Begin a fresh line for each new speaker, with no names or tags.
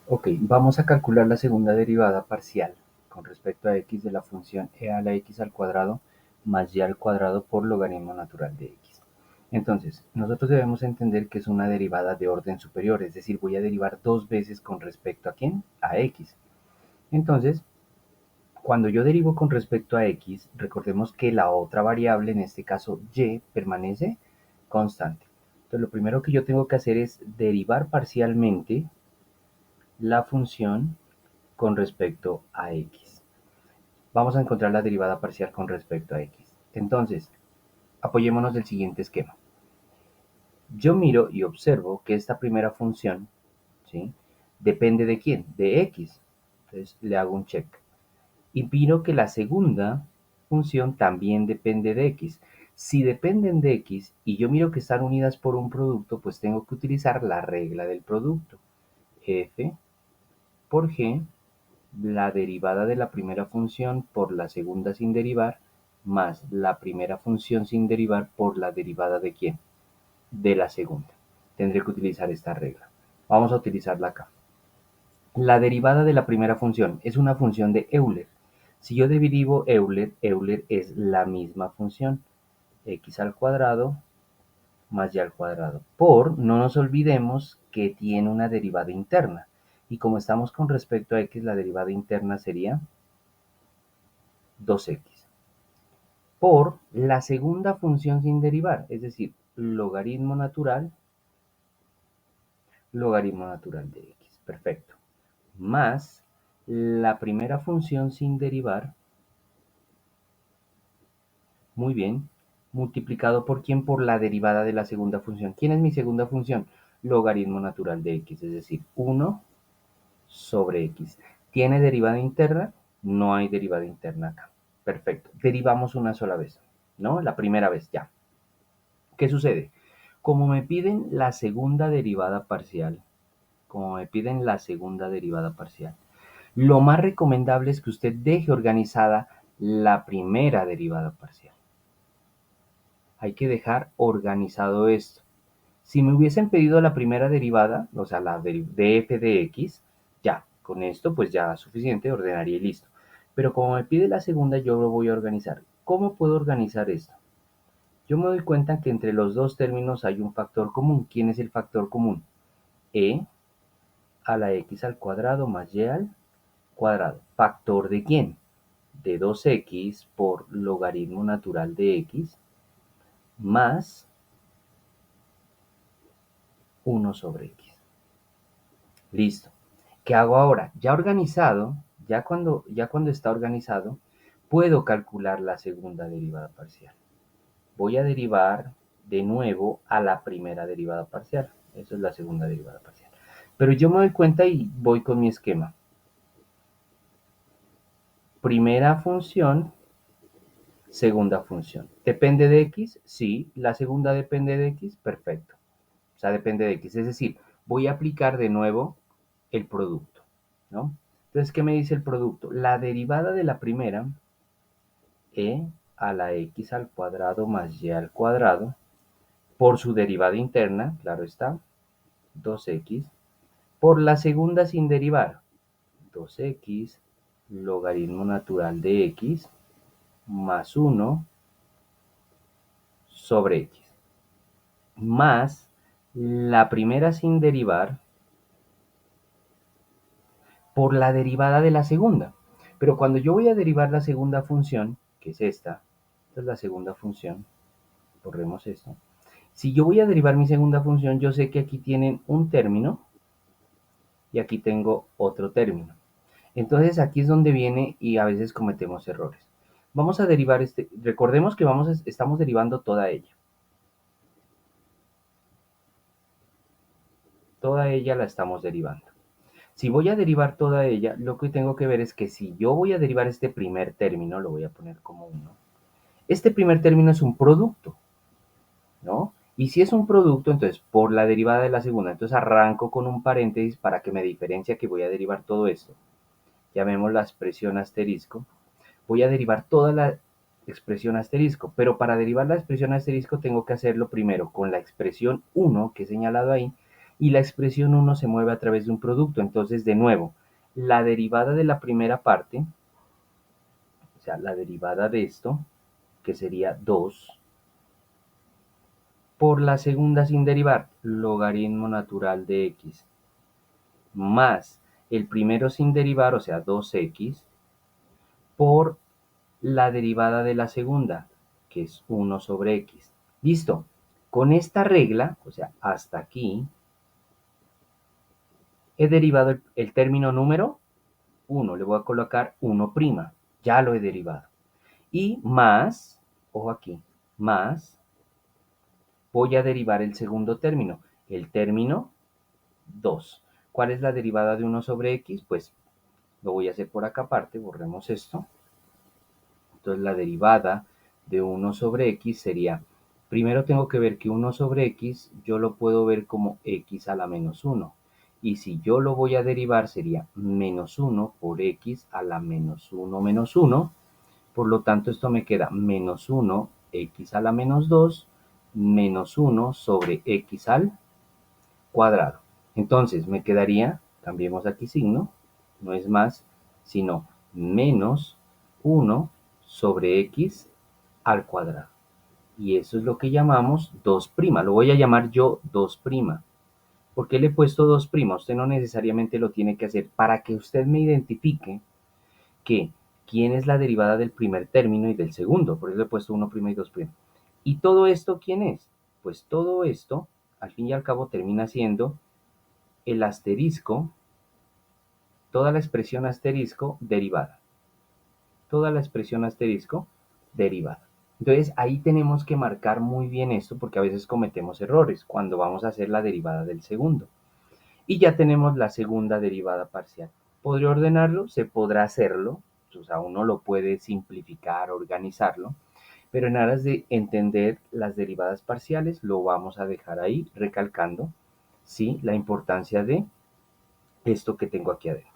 Ok, vamos a calcular la segunda derivada parcial con respecto a x de la función e a la x al cuadrado más y al cuadrado por logaritmo natural de x. Entonces, nosotros debemos entender que es una derivada de orden superior, es decir, voy a derivar dos veces con respecto a ¿quién? A x. Entonces, cuando yo derivo con respecto a x, recordemos que la otra variable, en este caso y, permanece constante. Entonces, lo primero que yo tengo que hacer es derivar parcialmente la función con respecto a x. Vamos a encontrar la derivada parcial con respecto a x. Entonces, apoyémonos del siguiente esquema. Yo miro y observo que esta primera función, ¿sí?, depende de quién, de x. Entonces le hago un check. Y miro que la segunda función también depende de x. Si dependen de x y yo miro que están unidas por un producto, pues tengo que utilizar la regla del producto. F por g, la derivada de la primera función por la segunda sin derivar, más la primera función sin derivar por la derivada de ¿quién? De la segunda. Tendré que utilizar esta regla. Vamos a utilizarla acá. La derivada de la primera función es una función de Euler. Si yo derivo Euler, Euler es la misma función, x al cuadrado más y al cuadrado. Por, no nos olvidemos que tiene una derivada interna. Y como estamos con respecto a x, la derivada interna sería 2x. Por la segunda función sin derivar, es decir, logaritmo natural de x. Perfecto. Más la primera función sin derivar, muy bien, multiplicado por quién, por la derivada de la segunda función. ¿Quién es mi segunda función? Logaritmo natural de x, es decir, 1 sobre x. ¿Tiene derivada interna? No hay derivada interna acá. Perfecto. Derivamos una sola vez, ¿no? La primera vez, ya. ¿Qué sucede? Como me piden la segunda derivada parcial, lo más recomendable es que usted deje organizada la primera derivada parcial. Hay que dejar organizado esto. Si me hubiesen pedido la primera derivada, o sea, la df de x, ya, con esto pues ya es suficiente, ordenaría y listo. Pero como me pide la segunda, yo lo voy a organizar. ¿Cómo puedo organizar esto? Yo me doy cuenta que entre los dos términos hay un factor común. ¿Quién es el factor común? E a la x al cuadrado más y al cuadrado. ¿Factor de quién? De 2x por logaritmo natural de x más 1 sobre x. Listo. ¿Qué hago ahora? Ya organizado, ya cuando está organizado, puedo calcular la segunda derivada parcial. Voy a derivar de nuevo a la primera derivada parcial. Eso es la segunda derivada parcial. Pero yo me doy cuenta y voy con mi esquema. Primera función, segunda función. ¿Depende de x? Sí. ¿La segunda depende de x? Perfecto. O sea, depende de x. Es decir, voy a aplicar de nuevo el producto, ¿no? Entonces, ¿qué me dice el producto? La derivada de la primera, e a la x al cuadrado más y al cuadrado, por su derivada interna, claro está, 2x, por la segunda sin derivar, 2x logaritmo natural de x más 1 sobre x, más la primera sin derivar por la derivada de la segunda. Pero cuando yo voy a derivar la segunda función, que es esta es la segunda función, borremos esto. Si yo voy a derivar mi segunda función, yo sé que aquí tienen un término y aquí tengo otro término. Entonces aquí es donde viene y a veces cometemos errores. Vamos a derivar recordemos que estamos derivando toda ella la estamos derivando. Si voy a derivar toda ella, lo que tengo que ver es que si yo voy a derivar este primer término, lo voy a poner como 1, este primer término es un producto, ¿no? Y si es un producto, entonces por la derivada de la segunda, entonces arranco con un paréntesis para que me diferencie que voy a derivar todo esto. Llamemos la expresión asterisco. Voy a derivar toda la expresión asterisco, pero para derivar la expresión asterisco tengo que hacerlo primero con la expresión 1 que he señalado ahí y la expresión 1 se mueve a través de un producto. Entonces, de nuevo, la derivada de la primera parte, o sea, la derivada de esto, que sería 2, por la segunda sin derivar, logaritmo natural de x, más el primero sin derivar, o sea, 2x, por la derivada de la segunda, que es 1 sobre x. Listo. Con esta regla, o sea, hasta aquí, he derivado el término número 1. Le voy a colocar 1'. Ya lo he derivado. Y más, ojo aquí, más, voy a derivar el segundo término, el término 2. ¿Cuál es la derivada de 1 sobre x? Pues lo voy a hacer por acá aparte, borremos esto. Entonces la derivada de 1 sobre x sería, primero tengo que ver que 1 sobre x yo lo puedo ver como x a la menos 1. Y si yo lo voy a derivar sería menos 1 por x a la menos 1 menos 1. Por lo tanto esto me queda menos 1 x a la menos 2 menos 1 sobre x al cuadrado. Entonces me quedaría, cambiemos aquí signo, no es más, sino menos 1 sobre x al cuadrado. Y eso es lo que llamamos 2'. Lo voy a llamar yo 2'. ¿Por qué le he puesto 2'? Usted no necesariamente lo tiene que hacer para que usted me identifique que quién es la derivada del primer término y del segundo. Por eso le he puesto 1' y 2'. ¿Y todo esto quién es? Pues todo esto, al fin y al cabo, termina siendo el asterisco, toda la expresión asterisco derivada. Toda la expresión asterisco derivada. Entonces ahí tenemos que marcar muy bien esto porque a veces cometemos errores cuando vamos a hacer la derivada del segundo. Y ya tenemos la segunda derivada parcial. ¿Podría ordenarlo? Se podrá hacerlo. O sea, uno lo puede simplificar, organizarlo. Pero en aras de entender las derivadas parciales, lo vamos a dejar ahí recalcando, ¿sí? La importancia de esto que tengo aquí adentro.